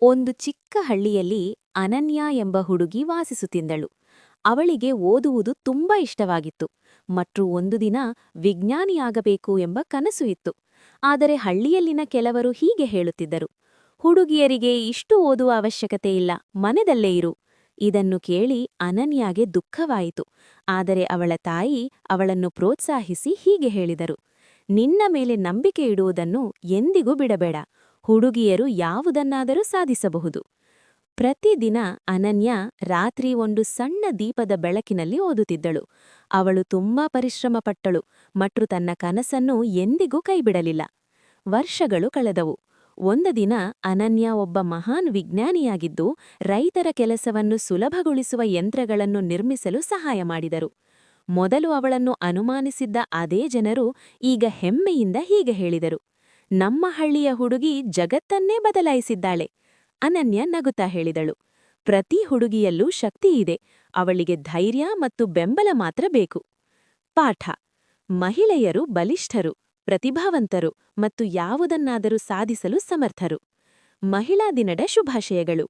ಒಂದು ಚಿಕ್ಕ ಹಳ್ಳಿಯಲ್ಲಿ ಅನನ್ಯ ಎಂಬ ಹುಡುಗಿ ವಾಸಿಸುತ್ತಿದ್ದಳು. ಅವಳಿಗೆ ಓದುವುದು ತುಂಬಾ ಇಷ್ಟವಾಗಿತ್ತು ಮತ್ತು ಒಂದು ದಿನ ವಿಜ್ಞಾನಿಯಾಗಬೇಕು ಎಂಬ ಕನಸು ಇತ್ತು. ಆದರೆ ಹಳ್ಳಿಯಲ್ಲಿನ ಕೆಲವರು ಹೀಗೆ ಹೇಳುತ್ತಿದ್ದರು: ಹುಡುಗಿಯರಿಗೆ ಇಷ್ಟು ಓದುವ ಅವಶ್ಯಕತೆ ಇಲ್ಲ, ಮನೆಯಲ್ಲೇ ಇರು. ಇದನ್ನು ಕೇಳಿ ಅನನ್ಯಾಗೆ ದುಃಖವಾಯಿತು. ಆದರೆ ಅವಳ ತಾಯಿ ಅವಳನ್ನು ಪ್ರೋತ್ಸಾಹಿಸಿ ಹೀಗೆ ಹೇಳಿದರು: ನಿನ್ನ ಮೇಲೆ ನಂಬಿಕೆ ಇಡುವುದನ್ನು ಎಂದಿಗೂ ಬಿಡಬೇಡ. ಹುಡುಗಿಯರು ಯಾವುದನ್ನಾದರೂ ಸಾಧಿಸಬಹುದು. ಪ್ರತಿದಿನ ಅನನ್ಯ ರಾತ್ರಿ ಒಂದು ಸಣ್ಣ ದೀಪದ ಬೆಳಕಿನಲ್ಲಿ ಓದುತ್ತಿದ್ದಳು. ಅವಳು ತುಂಬಾ ಪರಿಶ್ರಮಪಟ್ಟಳು ಮತ್ತು ತನ್ನ ಕನಸನ್ನು ಎಂದಿಗೂ ಕೈಬಿಡಲಿಲ್ಲ. ವರ್ಷಗಳು ಕಳೆದವು. ಒಂದು ದಿನ ಅನನ್ಯ ಒಬ್ಬ ಮಹಾನ್ ವಿಜ್ಞಾನಿಯಾಗಿದ್ದು ರೈತರ ಕೆಲಸವನ್ನು ಸುಲಭಗೊಳಿಸುವ ಯಂತ್ರಗಳನ್ನು ನಿರ್ಮಿಸಲು ಸಹಾಯ ಮಾಡಿದರು. ಮೊದಲು ಅವಳನ್ನು ಅನುಮಾನಿಸಿದ್ದ ಅದೇ ಜನರು ಈಗ ಹೆಮ್ಮೆಯಿಂದ ಹೀಗೆ ಹೇಳಿದರು: ನಮ್ಮ ಹಳ್ಳಿಯ ಹುಡುಗಿ ಜಗತ್ತನ್ನೇ ಬದಲಾಯಿಸಿದ್ದಾಳೆ. ಅನನ್ಯ ನಗುತ್ತಾ ಹೇಳಿದಳು: ಪ್ರತಿ ಹುಡುಗಿಯಲ್ಲೂ ಶಕ್ತಿಯಿದೆ, ಅವಳಿಗೆ ಧೈರ್ಯ ಮತ್ತು ಬೆಂಬಲ ಮಾತ್ರ ಬೇಕು. ಪಾಠ: ಮಹಿಳೆಯರು ಬಲಿಷ್ಠರು, ಪ್ರತಿಭಾವಂತರು ಮತ್ತು ಯಾವುದನ್ನಾದರೂ ಸಾಧಿಸಲು ಸಮರ್ಥರು. ಮಹಿಳಾ ದಿನದ ಶುಭಾಶಯಗಳು.